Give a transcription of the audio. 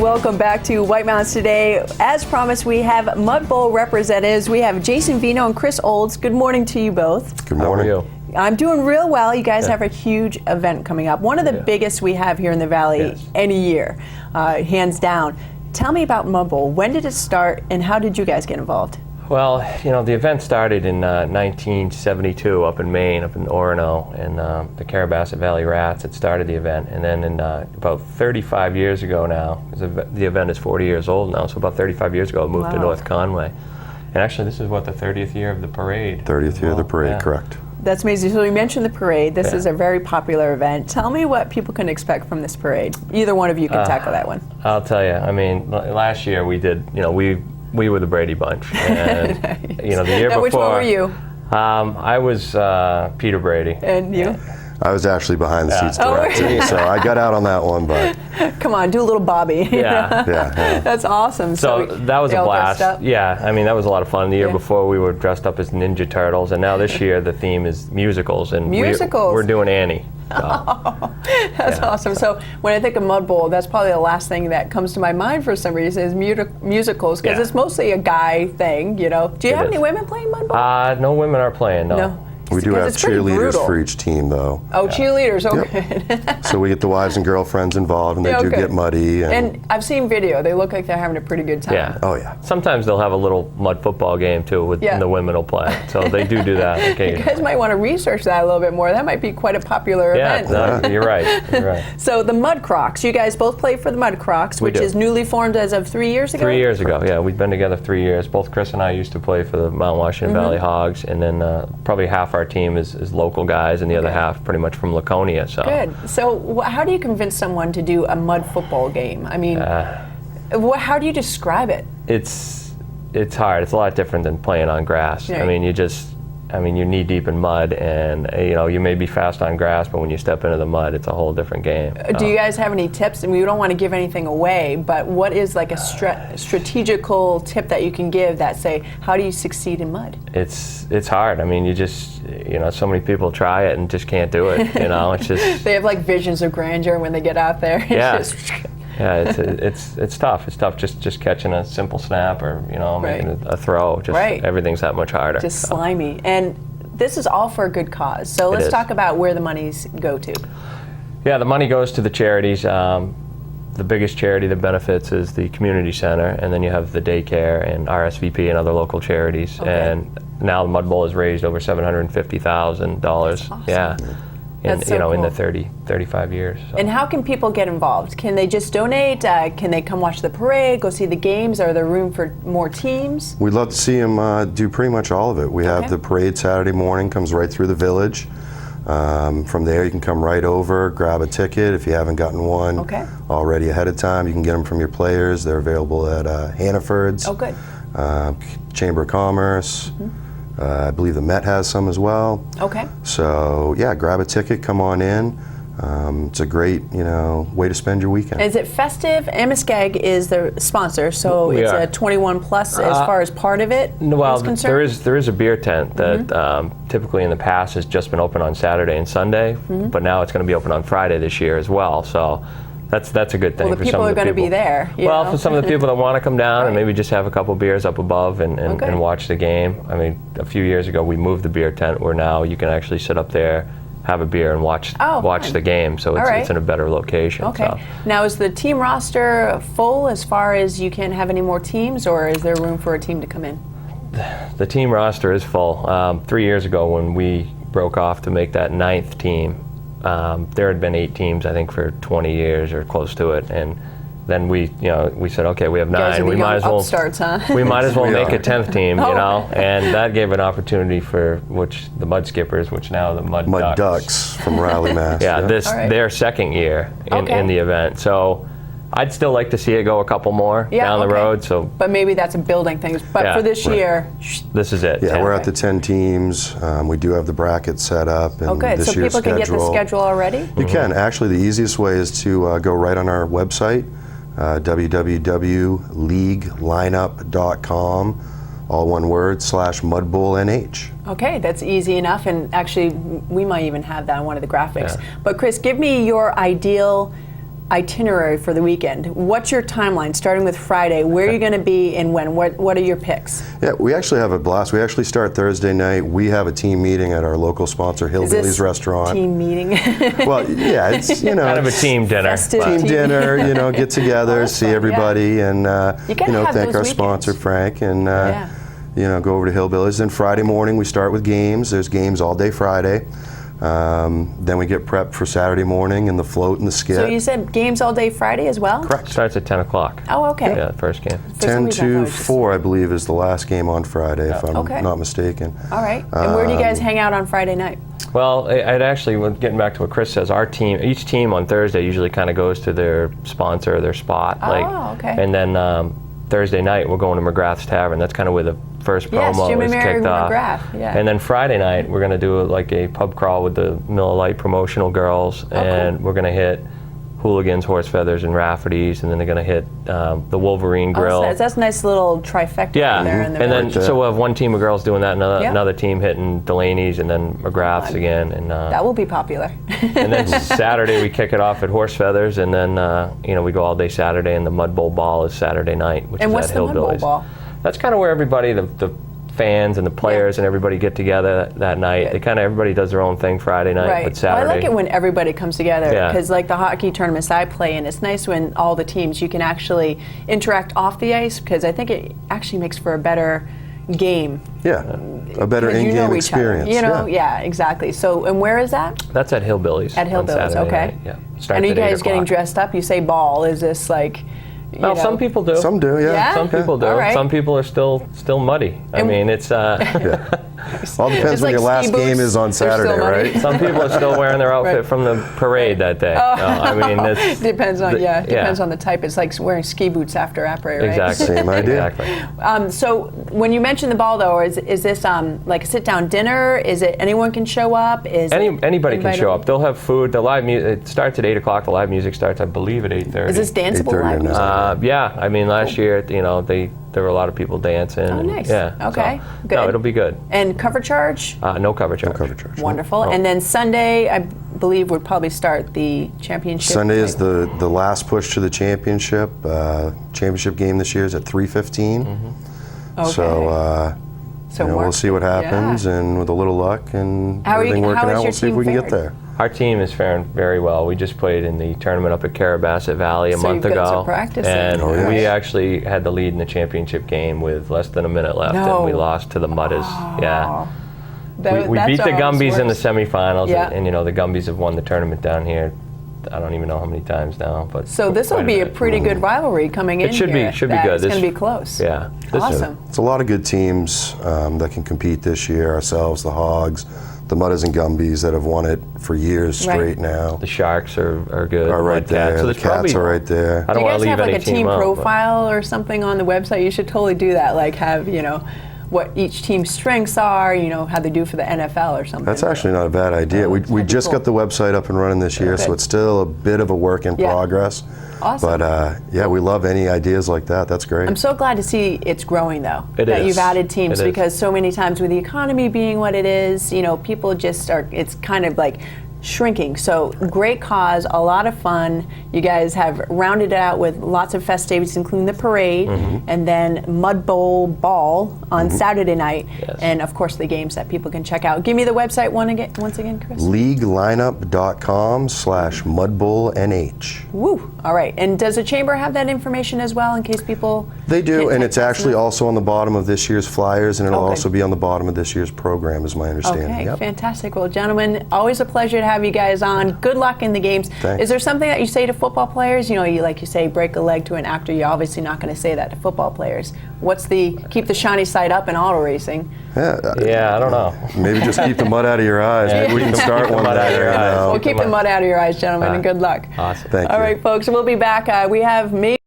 welcome back to White Mountains Today. As promised, we have Mud Bowl representatives. We have Jason Vino and Chris Olds. Good morning to you both. Good morning. How are you? I'm doing real well. You guys have a huge event coming up. One of the biggest we have here in the Valley any year, hands down. Tell me about Mud Bowl. When did it start and how did you guys get involved? Well, you know, the event started in 1972 up in Maine, up in Orono, and the Carrabassett Valley Rats had started the event. And then in about 35 years ago now, the event is 40 years old now, so about 35 years ago it moved to North Conway. And actually this is what, the 30th year of the parade? 30th year of the parade, correct. That's amazing. So you mentioned the parade. This is a very popular event. Tell me what people can expect from this parade. Either one of you can tackle that one. I'll tell you. I mean, last year we did, you know, we were the Brady Bunch. And, nice. you know, the year before. Which one were you? I was Peter Brady. And you? I was actually behind the seats directing, so I got out on that one, but... Come on, do a little Bobby. Yeah. That's awesome. So that was a blast. Yeah, I mean, that was a lot of fun. The year before we were dressed up as Ninja Turtles, and now this year the theme is musicals. And we're doing Annie. So. Oh, that's awesome. So when I think of Mud Bowl, that's probably the last thing that comes to my mind for some reason is musicals, because it's mostly a guy thing, you know. Do you have any women playing Mud Bowl? No women are playing, no. We do have cheerleaders for each team, though. Oh, cheerleaders, good. So we get the wives and girlfriends involved, and they do get muddy. And I've seen video. They look like they're having a pretty good time. Yeah. Oh, yeah. Sometimes they'll have a little mud football game, too, with and the women will play. So they do that occasionally. You guys might want to research that a little bit more. That might be quite a popular event. No, you're right. You're right. So the Mud Crocs. You guys both play for the Mud Crocs, which is newly formed as of 3 years ago? 3 years ago, yeah. We've been together 3 years. Both Chris and I used to play for the Mount Washington Valley Hogs, and then probably half our team is local guys, and the other half pretty much from Laconia. So good. So how do you convince someone to do a mud football game? I mean, how do you describe it? It's hard. It's a lot different than playing on grass. Right. I mean, you're knee deep in mud, and you know, you may be fast on grass, but when you step into the mud, it's a whole different game. Do you guys have any tips? I mean, we don't want to give anything away, but what is like a strategical tip that you can give that say, how do you succeed in mud? It's hard. I mean, so many people try it and just can't do it. You know, it's just they have like visions of grandeur when they get out there. It's tough. It's tough just catching a simple snap or making a throw. Just everything's that much harder. Just slimy. And this is all for a good cause. So let's talk about where the monies go to. Yeah, the money goes to the charities. The biggest charity that benefits is the community center, and then you have the daycare and RSVP and other local charities. And now the Mud Bowl has raised over $750,000. Awesome. Yeah. That's so cool. In the 35 years. So. And how can people get involved? Can they just donate? Can they come watch the parade, go see the games? Are there room for more teams? We'd love to see them do pretty much all of it. We have the parade Saturday morning, comes right through the village. From there you can come right over, grab a ticket if you haven't gotten one already ahead of time. You can get them from your players. They're available at Hannaford's, Chamber of Commerce. I believe the Met has some as well. Okay. So yeah, grab a ticket, come on in. It's a great, way to spend your weekend. Is it festive? Amoskeag is the sponsor, so it's a 21 plus as far as part of it. Well, there is a beer tent that typically in the past has just been open on Saturday and Sunday, but now it's going to be open on Friday this year as well. So that's a good thing. Well, the people are going to be there. For some of the people that want to come down and maybe just have a couple beers up above and watch the game. I mean, a few years ago we moved the beer tent where now you can actually sit up there, have a beer, and watch the game. So it's in a better location. Okay. So. Now, is the team roster full as far as you can't have any more teams, or is there room for a team to come in? The team roster is full. 3 years ago when we broke off to make that 9th team, there had been 8 teams, I think, for 20 years or close to it, and then we said, okay, we have 9. We might as well upstarts, huh? We might as well make a 10th team, and that gave an opportunity for the Mud Skippers, which now the Mud Ducks from Raleigh, Mass. Their second year in the event. So I'd still like to see it go a couple more down the road. So, but maybe that's a building thing. But for this year, this is it. Yeah, we're at the 10 teams. We do have the bracket set up. And good. So people can get the schedule already? You can. Actually, the easiest way is to go right on our website, www.leaguelineup.com, all one word, /MudBowlNH. Okay, that's easy enough. And actually, we might even have that on one of the graphics. But Chris, give me your ideal itinerary for the weekend. What's your timeline, starting with Friday? Where are you going to be and when? What are your picks? Yeah, we actually have a blast. We actually start Thursday night. We have a team meeting at our local sponsor, Hillbilly's Restaurant. Team meeting? Well, yeah, it's, you know. Kind of a team dinner. Team dinner, you know, get together, see everybody, and, you know, thank our sponsor, Frank, and, you know, go over to Hillbilly's. Then Friday morning, we start with games. There's games all day Friday. Then we get prepped for Saturday morning and the float and the skit. So you said games all day Friday as well? Correct. Starts at 10 o'clock. Oh, okay. Yeah, the first game. 10 to 4, I believe, is the last game on Friday, if I'm not mistaken. All right. And where do you guys hang out on Friday night? Well, I'd actually, getting back to what Chris says, our team, each team on Thursday usually kind of goes to their sponsor, their spot. Oh, okay. And then Thursday night, we're going to McGrath's Tavern. That's kind of where the first promo is kicked off. Yeah. And then Friday night, we're going to do like a pub crawl with the Miller Lite promotional girls, and we're going to hit Hooligans, Horse Feathers, and Rafferty's, and then they're going to hit the Wolverine Grill. So that's a nice little trifecta there in the and middle. then so we'll have one team of girls doing that, another team hitting Delaney's, and then McGrath's again. And that will be popular. And then Saturday we kick it off at Horse Feathers, and then you know, we go all day Saturday, and the Mud Bowl Ball is Saturday night, which is at Hillbilly's. Mud Bowl Ball? That's kind of where everybody, the fans and the players and everybody get together that night. They kind of, everybody does their own thing Friday night, but Saturday. Well, I like it when everybody comes together, because like the hockey tournaments I play in, it's nice when all the teams, you can actually interact off the ice, because I think it actually makes for a better game. Yeah, a better in-game experience. You know, exactly. So, and where is that? That's at Hillbilly's. At Hillbilly's, okay. Night, yeah. And are you guys getting dressed up? You say ball. Is this like... Well, some people do. Some do, yeah. Some people do. Right. Some people are still muddy. I mean, it's... All depends when your last game is on Saturday, right? Some people are still wearing their outfit from the parade that day. I mean, it's... Depends on, depends on the type. It's like wearing ski boots after après, right? Exactly. Same idea. Exactly. So when you mentioned the ball, though, is this like a sit-down dinner? Is it anyone can show up? Anybody can show up. They'll have food. The live music, it starts at 8 o'clock. The live music starts, I believe, at 8:30. Is this danceable live music? Yeah. I mean, last year, you know, there were a lot of people dancing. Oh, nice. Yeah. Okay. So, good. No, it'll be good. And cover charge? No cover charge. No cover charge. Wonderful. And then Sunday, I believe, would probably start the championship. Sunday is the last push to the championship. Championship game this year is at 3:15. Okay. So, you know, we'll see what happens, and with a little luck and everything working out, we'll see if we can get there. Our team is faring very well. We just played in the tournament up at Carabasset Valley a month ago. Some practice and we actually had the lead in the championship game with less than a minute left, and we lost to the Mudders. Yeah. We beat the Gumbies in the semifinals, and you know, the Gumbies have won the tournament down here. I don't even know how many times now, but so this will be a pretty good rivalry coming in. It should here. be good. It's going to be close. Yeah. Awesome. It's a lot of good teams that can compete this year. Ourselves, the Hogs, the Mudders and Gumbies that have won it for years straight now. The Sharks are good. Are right there. So the Cats are right there. I don't want to leave any team out. Do you guys have like a team profile or something on the website? You should totally do that. Like have, you know, what each team's strengths are, you know, how they do for the NFL or something. That's actually not a bad idea. We just got the website up and running this year, so it's still a bit of a work in progress. Awesome. But yeah, we love any ideas like that. That's great. I'm so glad to see it's growing, though. That you've added teams, because so many times with the economy being what it is, you know, people just are, it's kind of like shrinking. So great cause, a lot of fun. You guys have rounded it out with lots of festivities, including the parade, and then Mud Bowl Ball on Saturday night, and of course the games that people can check out. Give me the website once again, Chris. LeagueLineup.com/MudBowlNH. Woo! All right. And does the chamber have that information as well, in case people? They do, and it's actually also on the bottom of this year's flyers, and it'll also be on the bottom of this year's program, is my understanding. Okay, fantastic. Well, gentlemen, always a pleasure to have you guys on. Good luck in the games. Thanks. Is there something that you say to football players? You know, you say break a leg to an actor. You're obviously not going to say that to football players. What's the keep the shiny side up in auto racing? Yeah, I don't know. Maybe just keep the mud out of your eyes. Maybe we can start one there. Well, keep the mud out of your eyes, gentlemen, and good luck. Awesome. Thank you. All right, folks, we'll be back. We have